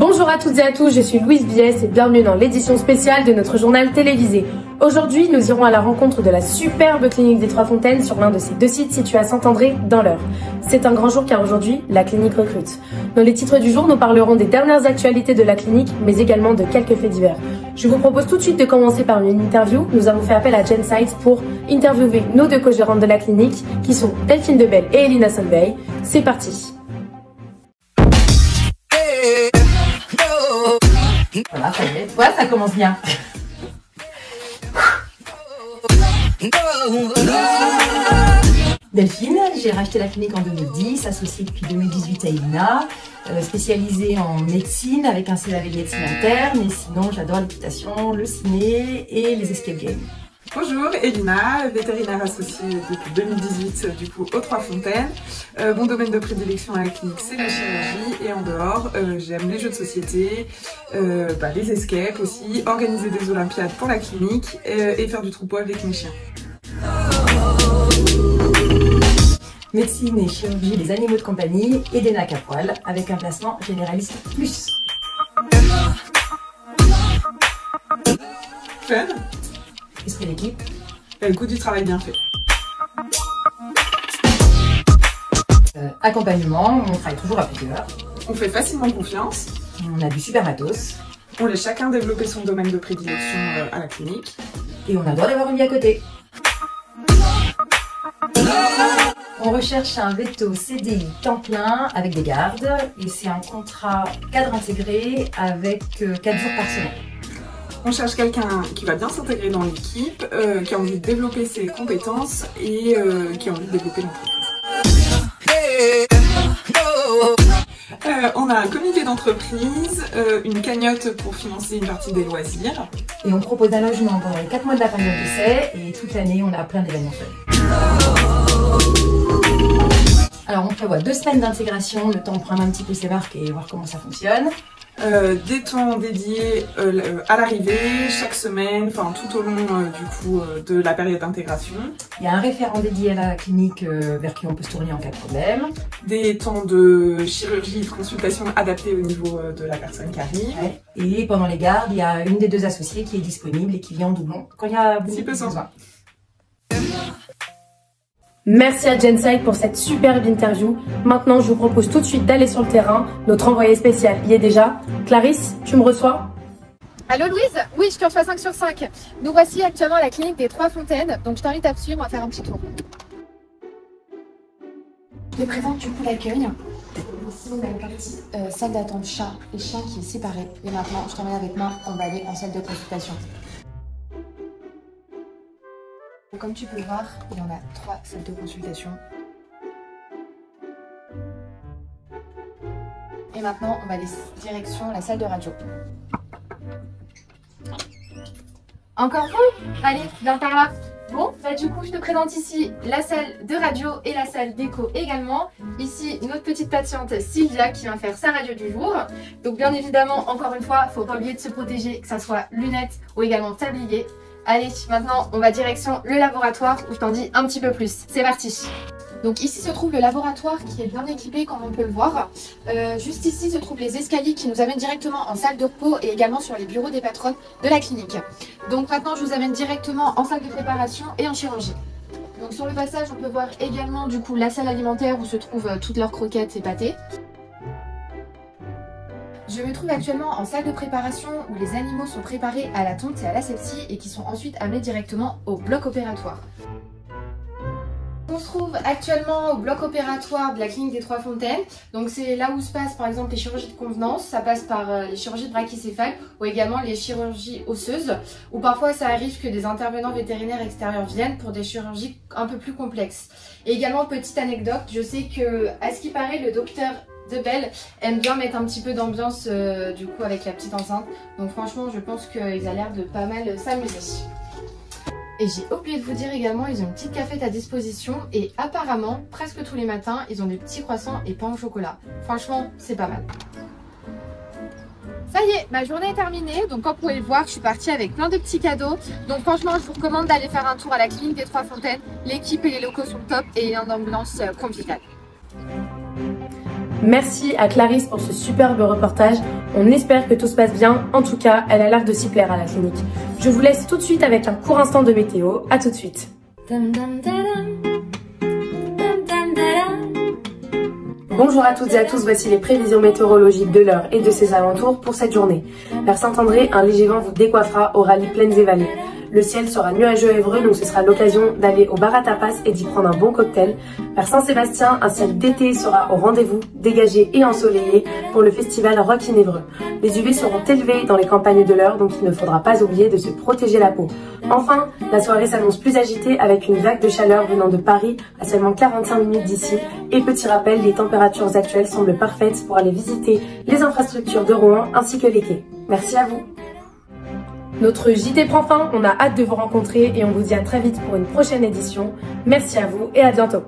Bonjour à toutes et à tous, je suis Louise Biès et bienvenue dans l'édition spéciale de notre journal télévisé. Aujourd'hui, nous irons à la rencontre de la superbe clinique des Trois Fontaines sur l'un de ses deux sites situés à Saint-André, dans l'Eure. C'est un grand jour car aujourd'hui, la clinique recrute. Dans les titres du jour, nous parlerons des dernières actualités de la clinique, mais également de quelques faits divers. Je vous propose tout de suite de commencer par une interview. Nous avons fait appel à Gensight pour interviewer nos deux co-gérantes de la clinique, qui sont Delphine Debelle et Elina Solveig. C'est parti. Voilà, ça y est. Ouais, ça commence bien. Delphine, j'ai racheté la clinique en 2010, associée depuis 2018 à Elina, spécialisée en médecine avec un CAV de médecine interne. Et sinon, j'adore l'équitation, le ciné et les escape games. Bonjour, Elina, vétérinaire associée depuis 2018 du coup aux Trois Fontaines. Mon domaine de prédilection à la clinique, c'est la chirurgie, et en dehors, j'aime les jeux de société, les escapes aussi, organiser des olympiades pour la clinique et faire du troupeau avec mes chiens. Médecine et chirurgie des animaux de compagnie et des nacs à poil avec un placement généraliste plus. Fun. Esprit d'équipe. Le coût du travail bien fait. Accompagnement, on travaille toujours à plusieurs. On fait facilement confiance. On a du super matos. On laisse chacun développer son domaine de prédilection à la clinique. Et on a le droit d'avoir une vie à côté. On recherche un veto CDI temps plein avec des gardes et c'est un contrat cadre intégré avec 4 jours par semaine. On cherche quelqu'un qui va bien s'intégrer dans l'équipe, qui a envie de développer ses compétences et qui a envie de développer l'entreprise. On a un comité d'entreprise, une cagnotte pour financer une partie des loisirs. Et on propose un logement pendant les 4 mois de la période d'essai et toute l'année on a plein d'événements fun. Alors on prévoit 2 semaines d'intégration, le temps de prendre un petit peu ses marques et voir comment ça fonctionne. Des temps dédiés à l'arrivée, chaque semaine, enfin tout au long de la période d'intégration. Il y a un référent dédié à la clinique vers qui on peut se tourner en cas de problème. Des temps de chirurgie, de consultation adaptés au niveau de la personne qui arrive. Ouais. Et pendant les gardes, il y a une des 2 associées qui est disponible et qui vient en doublon quand il y a beaucoup de besoin. Merci à Gensight pour cette superbe interview. Maintenant, je vous propose tout de suite d'aller sur le terrain. Notre envoyé spécial y est déjà. Clarisse, tu me reçois? Allô Louise? Oui, je te reçois 5 sur 5. Nous voici actuellement à la clinique des Trois Fontaines, donc je t'invite à me suivre, on va faire un petit tour. Je te présente du coup l'accueil. Ici, on a une partie salle d'attente chat et chien qui est séparée. Et maintenant, je t'emmène avec moi, on va aller en salle de consultation. Comme tu peux le voir, il y en a 3 salles de consultation. Et maintenant, on va aller direction la salle de radio. Encore vous? Allez, viens par là. Bon, du coup, je te présente ici la salle de radio et la salle d'écho également. Ici, notre petite patiente Sylvia qui vient faire sa radio du jour. Donc bien évidemment, encore une fois, il ne faut pas oublier de se protéger, que ça soit lunettes ou également tablier. Allez, maintenant, on va direction le laboratoire où je t'en dis un petit peu plus. C'est parti! Donc ici se trouve le laboratoire qui est bien équipé comme on peut le voir. Juste ici se trouvent les escaliers qui nous amènent directement en salle de repos et également sur les bureaux des patronnes de la clinique. Donc maintenant je vous amène directement en salle de préparation et en chirurgie. Donc sur le passage on peut voir également du coup la salle alimentaire où se trouvent toutes leurs croquettes et pâtés. Je me trouve actuellement en salle de préparation où les animaux sont préparés à la tonte et à l'asepsie et qui sont ensuite amenés directement au bloc opératoire. On se trouve actuellement au bloc opératoire de la clinique des Trois Fontaines. Donc c'est là où se passent par exemple les chirurgies de convenance, ça passe par les chirurgies de brachycéphale ou également les chirurgies osseuses. Ou parfois ça arrive que des intervenants vétérinaires extérieurs viennent pour des chirurgies un peu plus complexes. Et également petite anecdote, je sais que à ce qui paraît le docteur Debelle aime bien mettre un petit peu d'ambiance du coup avec la petite enceinte. Donc franchement je pense qu'ils ont l'air de pas mal s'amuser. Et j'ai oublié de vous dire également, ils ont une petite cafette à disposition et apparemment, presque tous les matins, ils ont des petits croissants et pain au chocolat. Franchement, c'est pas mal. Ça y est, ma journée est terminée. Donc comme vous pouvez le voir, je suis partie avec plein de petits cadeaux. Donc franchement, je vous recommande d'aller faire un tour à la clinique des Trois Fontaines. L'équipe et les locaux sont top et il y a une ambulance conviviale. Merci à Clarisse pour ce superbe reportage. On espère que tout se passe bien. En tout cas, elle a l'air de s'y plaire à la clinique. Je vous laisse tout de suite avec un court instant de météo. À tout de suite. Bonjour à toutes et à tous, voici les prévisions météorologiques de l'Eure et de ses alentours pour cette journée. Vers Saint-André, un léger vent vous décoiffera au rallye plaines et vallées. Le ciel sera nuageux et évreux, donc ce sera l'occasion d'aller au bar à tapas et d'y prendre un bon cocktail. Vers Saint-Sébastien, un ciel d'été sera au rendez-vous, dégagé et ensoleillé pour le festival Rock in Évreux. Les UV seront élevés dans les campagnes de l'Eure, donc il ne faudra pas oublier de se protéger la peau. Enfin, la soirée s'annonce plus agitée avec une vague de chaleur venant de Paris à seulement 45 minutes d'ici. Et petit rappel, les températures actuelles semblent parfaites pour aller visiter les infrastructures de Rouen ainsi que les quais. Merci à vous. Notre JT prend fin, on a hâte de vous rencontrer et on vous dit à très vite pour une prochaine édition. Merci à vous et à bientôt.